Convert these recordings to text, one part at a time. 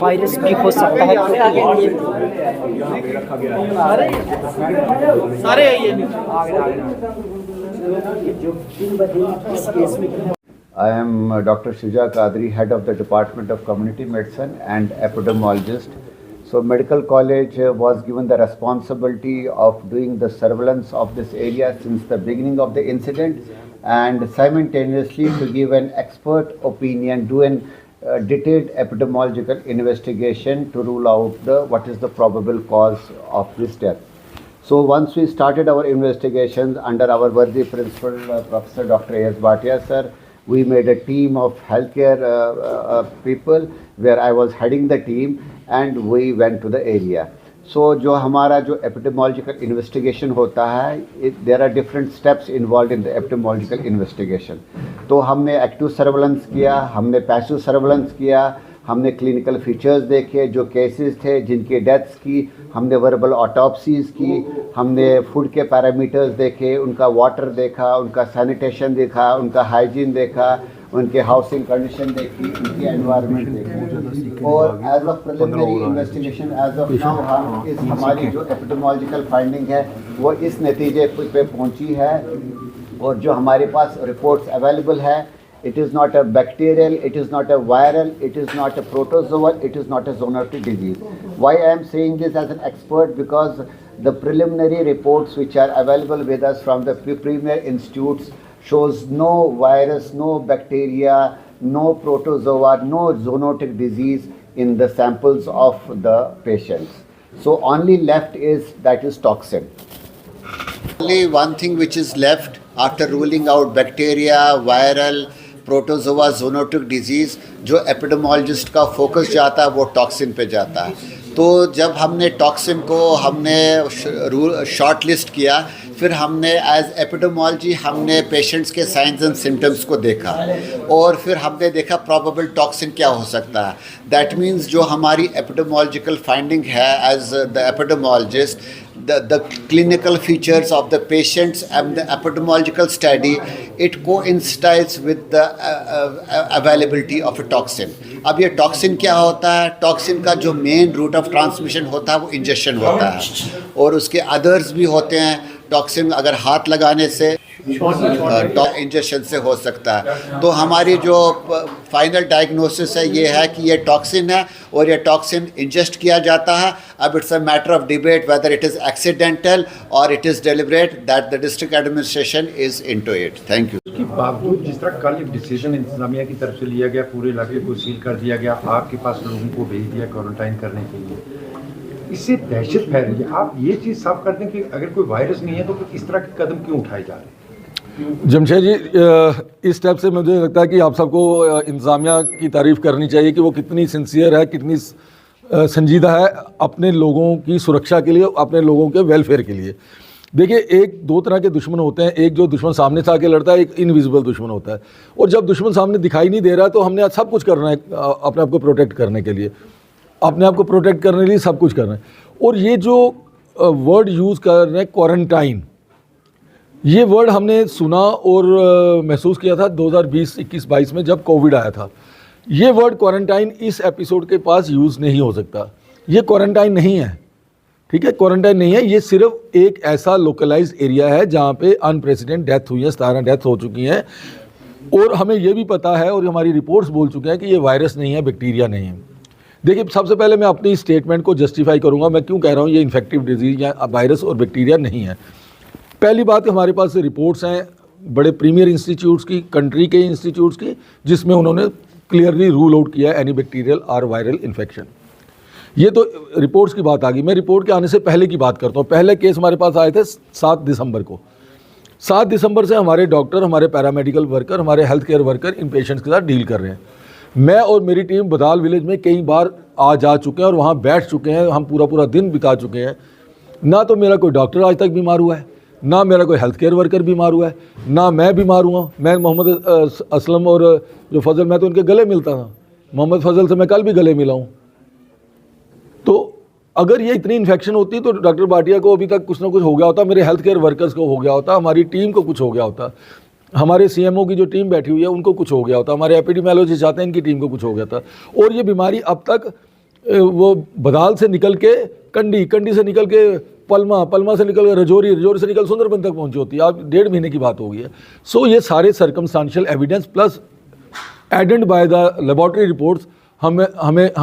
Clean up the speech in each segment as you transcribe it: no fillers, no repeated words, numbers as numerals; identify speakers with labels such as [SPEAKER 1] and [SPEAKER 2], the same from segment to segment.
[SPEAKER 1] Virus भी हो सकता है सारे
[SPEAKER 2] I am Dr. Shuja Qadri, head of the Department of Community Medicine and epidemiologist. So Medical College was given the responsibility of doing the surveillance of this area since the beginning of the incident, and simultaneously to give an expert opinion, do an detailed epidemiological investigation to rule out what is the probable cause of this death. So once we started our investigations under our worthy principal, Professor Dr. A.S. Bhatia sir, we made a team of healthcare people where I was heading the team, and we went to the area. So जो हमारा जो epidemiological investigation होता है, there are different steps involved in the epidemiological investigation. तो हमने active surveillance किया, हमने passive surveillance किया, हमने क्लिनिकल फीचर्स देखे, जो केसेस थे जिनकी डेथ्स की, हमने वर्बल ऑटोप्सीज़ की, हमने फूड के पैरामीटर्स देखे, उनका वाटर देखा, उनका सैनिटेशन देखा, उनका हाइजीन देखा, उनके हाउसिंग कंडीशन देखी, उनकी एनवायरनमेंट देखी। और as of preliminary investigation as of now हम इस हमारी जो एपिडेमियोलॉजिकल फाइंडिंग है वो इस नतीजे पे पहुंची है, और जो हमारे पास रिपोर्ट्स अवेलेबल है, it is not a bacterial, it is not a viral, it is not a protozoal, it is not a zoonotic disease. Why I am saying this as an expert? Because the preliminary reports which are available with us from the premier institutes shows no virus, no bacteria, no protozoa, no zoonotic disease in the samples of the patients. So only left is that is toxin. Only one thing which is left after ruling out bacteria, viral, protozoa zoonotic disease, जो epidemiologist का focus जाता है वो toxin पे जाता है। तो जब हमने टॉक्सिन को हमने शॉर्ट लिस्ट किया, फिर हमने एज एपिडेमियोलॉजी हमने पेशेंट्स के साइंस एंड सिम्टम्स को देखा, और फिर हमने देखा प्रोबेबल टॉक्सिन क्या हो सकता है। दैट मीन्स जो हमारी एपिडेमियोलॉजिकल फाइंडिंग है as the epidemiologist, the clinical features of the patients and the epidemiological study, it coincides with the availability of a toxin. अब ये टॉक्सिन क्या होता है? टॉक्सिन का जो मेन रूट ऑफ ट्रांसमिशन होता है वो इंजेक्शन होता है, और उसके अदर्स भी होते हैं। टॉक्सिन अगर हाथ लगाने से इंजेक्शन से हो सकता है। तो हमारी जो फाइनल डायग्नोसिस है ये है कि ये टॉक्सिन है, और ये टॉक्सिन इंजेस्ट किया जाता है। अब it's a matter of debate whether it is accidental और it is deliberate, that the district administration is into it. Thank you.
[SPEAKER 3] उसके बावजूद जिस तरह कल एक डिसीजन इंतजामिया की तरफ से लिया गया, पूरे इलाके को सील कर दिया गया, आपके पास लोगों को भेज दिया क्वारंटाइन करने के लिए, इससे दहशत फैल रही है। आप ये चीज़ साफ कर दें कि अगर कोई वायरस नहीं है तो फिर इस तरह के कदम क्यों उठाए जा रहे हैं?
[SPEAKER 4] जमशेद जी, इस स्टेप से मुझे लगता है कि आप सबको इंतज़ामिया की तारीफ़ करनी चाहिए कि वो कितनी सिंसियर है, कितनी संजीदा है अपने लोगों की सुरक्षा के लिए, अपने लोगों के वेलफेयर के लिए। देखिए, एक दो तरह के दुश्मन होते हैं, एक जो दुश्मन सामने से आके लड़ता है, एक इनविजिबल दुश्मन होता है। और जब दुश्मन सामने दिखाई नहीं दे रहा तो हमने सब कुछ करना है अपने आप को प्रोटेक्ट करने के लिए, अपने आप को प्रोटेक्ट करने के लिए सब कुछ करना है। और ये जो वर्ड यूज़ कर रहे हैं क्वारंटाइन, ये वर्ड हमने सुना और महसूस किया था 2020, 21, 22 में जब कोविड आया था। ये वर्ड क्वारंटाइन इस एपिसोड के पास यूज़ नहीं हो सकता। ये क्वारंटाइन नहीं है, ठीक है, क्वारंटाइन नहीं है। ये सिर्फ एक ऐसा लोकलाइज्ड एरिया है जहाँ पे अनप्रेसिडेंट डेथ हुई है, 17 डेथ हो चुकी हैं। और हमें ये भी पता है और हमारी रिपोर्ट्स बोल चुके हैं कि ये वायरस नहीं है, बैक्टीरिया नहीं है। देखिए, सबसे पहले मैं अपनी स्टेटमेंट को जस्टिफाई करूँगा, मैं क्यों कह रहा हूँ ये इन्फेक्टिव डिजीज़ या वायरस और बैक्टीरिया नहीं है। पहली बात, हमारे पास रिपोर्ट्स हैं बड़े प्रीमियर इंस्टीट्यूट्स की, कंट्री के इंस्टीट्यूट्स की, जिसमें उन्होंने क्लियरली रूल आउट किया है एनी बैक्टीरियल और वायरल इन्फेक्शन। ये तो रिपोर्ट्स की बात आ गई। मैं रिपोर्ट के आने से पहले की बात करता हूँ। पहले केस हमारे पास आए थे 7 दिसंबर को। 7 दिसंबर से हमारे डॉक्टर, हमारे पैरामेडिकल वर्कर, हमारे health care worker in patients के साथ डील कर रहे हैं। मैं और मेरी टीम बदाल विलेज में कई बार आ जा चुके हैं और वहाँ बैठ चुके हैं। हम पूरा दिन बिता चुके हैं। ना तो मेरा कोई डॉक्टर आज तक बीमार हुआ है, ना मेरा कोई हेल्थ केयर वर्कर बीमार हुआ है, ना मैं बीमार हुआ। मैं मोहम्मद असलम और जो फजल, मैं तो उनके गले मिलता था। मोहम्मद फजल से मैं कल भी गले मिला हूँ। तो अगर ये इतनी इन्फेक्शन होती तो डॉक्टर भाटिया को अभी तक कुछ ना कुछ हो गया होता, मेरे हेल्थ केयर वर्कर्स को हो गया होता, हमारी टीम को कुछ हो गया होता, हमारे सीएमओ की जो टीम बैठी हुई है उनको कुछ हो गया होता, हमारे एपिडेमियोलॉजिस्ट चाहते हैं इनकी टीम को कुछ हो गया था। और ये बीमारी अब तक वो बदाल से निकल के कंडी से निकल के पलमा से निकल के रजौरी से निकल सुंदरबन तक पहुंची होती है। अब 1.5 महीने की बात हो गई है। सो ये सारे circumstantial evidence plus added by the laboratory reports, हम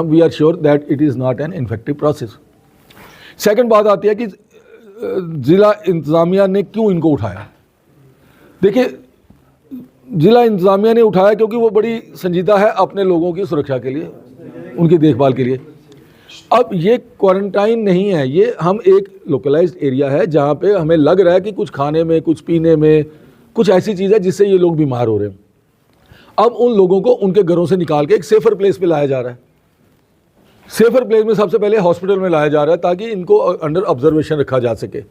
[SPEAKER 4] we are sure that it is not an infective process. Second बात आती है कि ज़िला इंतज़ामिया ने क्यों इनको उठाया। देखिए, ज़िला इंतज़ामिया ने उठाया क्योंकि वो बड़ी संजीदा है अपने लोगों की सुरक्षा के लिए, उनकी देखभाल के लिए। अब ये क्वारंटाइन नहीं है, ये हम एक लोकलाइज्ड एरिया है जहाँ पे हमें लग रहा है कि कुछ खाने में, कुछ पीने में, कुछ ऐसी चीज़ है जिससे ये लोग बीमार हो रहे हैं। अब उन लोगों को उनके घरों से निकाल के एक सेफर प्लेस पे लाया जा रहा है। सेफर प्लेस में सबसे पहले हॉस्पिटल में लाया जा रहा है ताकि इनको अंडर ऑब्जर्वेशन रखा जा सके।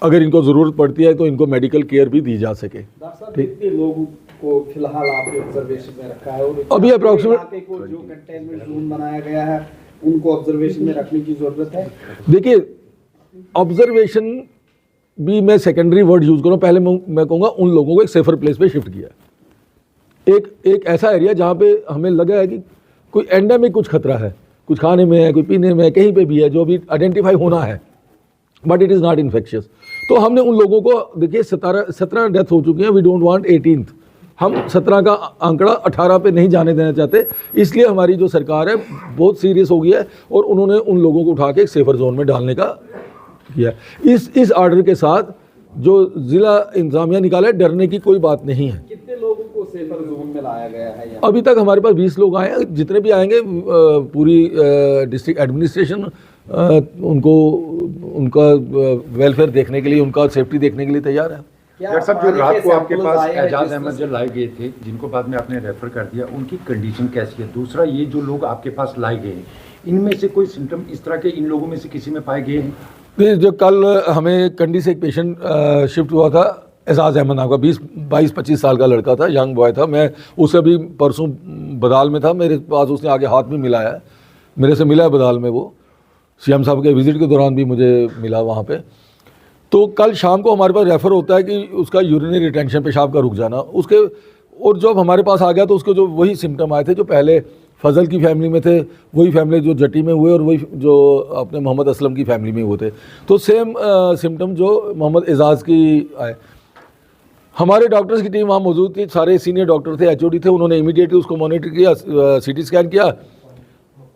[SPEAKER 4] अगर इनको ज़रूरत पड़ती है तो इनको मेडिकल केयर भी दी जा सके।
[SPEAKER 5] कितने लोगों को फिलहाल आपके ऑब्जर्वेशन में रखा है और
[SPEAKER 4] अभी अप्रॉक्सीमेट
[SPEAKER 5] को जो कंटेनमेंट जोन बनाया गया है उनको ऑब्जर्वेशन में रखने की जरूरत है?
[SPEAKER 4] देखिए, ऑब्जर्वेशन भी मैं सेकेंडरी वर्ड यूज़ करूँ, पहले मैं कहूँगा उन लोगों को एक सेफर प्लेस पे शिफ्ट किया। एक ऐसा एरिया जहाँ पे हमें लगा है कि कोई एंडेमिक कुछ खतरा है, कुछ खाने में है, कोई पीने में है, कहीं पे भी है जो भी आइडेंटिफाई होना है, but it is not infectious. तो हमने उन लोगों को, देखिए 17 डेथ हो चुकी हैं, वी डोंट वांट 18th, हम 17 का आंकड़ा 18 पे नहीं जाने देना चाहते। इसलिए हमारी जो सरकार है बहुत सीरियस हो गई है और उन्होंने उन लोगों को उठा के एक सेफर जोन में डालने का किया। इस ऑर्डर के साथ जो ज़िला इंतज़ामिया निकाला है, डरने की कोई बात नहीं है।
[SPEAKER 5] कितने लोगों को सेफर जोन में लाया गया है यहाँ?
[SPEAKER 4] अभी तक हमारे पास 20 लोग आए हैं। जितने भी आएंगे पूरी डिस्ट्रिक्ट एडमिनिस्ट्रेशन उनको, उनका वेलफेयर देखने के लिए, उनका सेफ्टी देखने के लिए तैयार है।
[SPEAKER 3] डॉक्टर साहब, जो रात को आपके पास एजाज अहमद जो लाए गए थे, जिनको बाद में आपने रेफर कर दिया, उनकी कंडीशन कैसी है? दूसरा, ये जो लोग आपके पास लाए गए हैं, इनमें से कोई सिम्टम इस तरह के इन लोगों में से किसी में पाए गए हैं?
[SPEAKER 4] जो कल हमें कंडी से एक पेशेंट शिफ्ट हुआ था, एजाज अहमद नाम का, 22-25 साल का लड़का था, यंग बॉय था। मैं उससे भी परसों बदाल में था, मेरे पास उसने आगे हाथ भी मिलाया है, मेरे से मिला है बदाल में। वो सीएम साहब के विज़िट के दौरान भी मुझे मिला वहाँ पे। तो कल शाम को हमारे पास रेफ़र होता है कि उसका यूरिनरी रिटेंशन, पेशाब का रुक जाना उसके, और जब हमारे पास आ गया तो उसके जो वही सिम्टम आए थे जो पहले फजल की फैमिली में थे, वही फैमिली जो जटी में हुए और वही जो अपने मोहम्मद असलम की फैमिली में हुए थे। तो सेम सिम्टम जो मोहम्मद एजाज़ की आए। हमारे डॉक्टर्स की टीम वहाँ मौजूद थी, सारे सीनियर डॉक्टर थे, HOD थे। उन्होंने इमीडिएटली उसको मॉनिटर किया, CT स्कैन किया।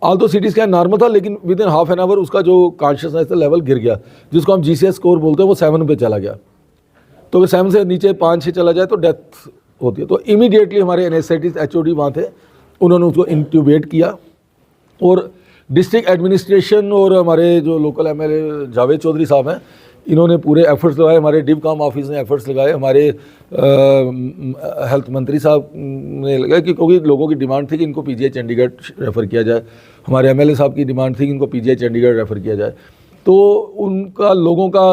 [SPEAKER 4] ऑल्दो CT स्कैन नॉर्मल था, लेकिन with in half an hour उसका जो कॉन्शियसनेस लेवल गिर गया, जिसको हम GCS स्कोर बोलते हैं, वो 7 पे चला गया। तो अगर 7 से नीचे 5-6 चला जाए तो डेथ होती है। तो इमीडिएटली हमारे एनेस्थेटिस्ट HOD वहाँ थे, उन्होंने उसको इंट्यूबेट किया। और डिस्ट्रिक्ट एडमिनिस्ट्रेशन और हमारे जो लोकल MLA जावेद चौधरी साहब हैं, इन्होंने पूरे एफर्ट्स लगाए, हमारे डिवकाम ऑफिस ने एफर्ट्स लगाए, हमारे हेल्थ मंत्री साहब ने लगाए, क्योंकि लोगों की डिमांड थी कि इनको PGI चंडीगढ़ रेफ़र किया जाए। हमारे MLA साहब की डिमांड थी कि इनको PGI चंडीगढ़ रेफ़र किया जाए। तो उनका, लोगों का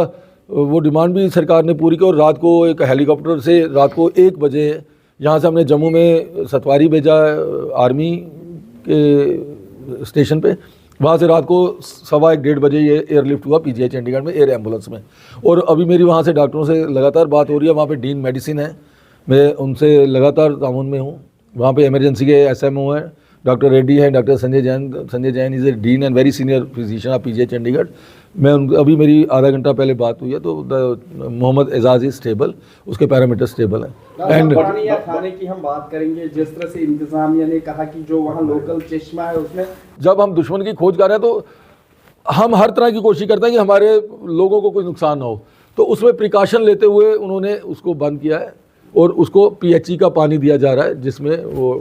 [SPEAKER 4] वो डिमांड भी सरकार ने पूरी की। और रात को एक हेलीकॉप्टर से रात को 1 बजे यहाँ से हमने जम्मू में सतवारी भेजा आर्मी के स्टेशन पे, वहाँ से रात को 1:15-1:30 बजे ये एयरलिफ्ट हुआ PGI चंडीगढ़ में एयर एम्बुलेंस में। और अभी मेरी वहाँ से डॉक्टरों से लगातार बात हो रही है। वहाँ पे डीन मेडिसिन है, मैं उनसे लगातार ताउन में हूँ। वहाँ पे इमरजेंसी के SMO हैं, डॉक्टर रेड्डी हैं, doctor Sanjay Jain is a dean and very senior physician of PGI Chandigarh. मैं अभी मेरी आधा घंटा पहले बात हुई है, तो मोहम्मद एजाज इज स्टेबल, उसके पैरामीटर स्टेबल हैं।
[SPEAKER 5] एंड पानी या खाने की हम बात करेंगे, जिस तरह से इंतजामिया ने कहा कि जो वहाँ लोकल चश्मा है उसमें,
[SPEAKER 4] जब हम दुश्मन की खोज कर रहे हैं तो हम हर तरह की कोशिश करते हैं कि हमारे लोगों को कोई नुकसान ना हो। तो उसमें प्रिकॉशन लेते हुए उन्होंने उसको बंद किया है और उसको PHE का पानी दिया जा रहा है जिसमें वो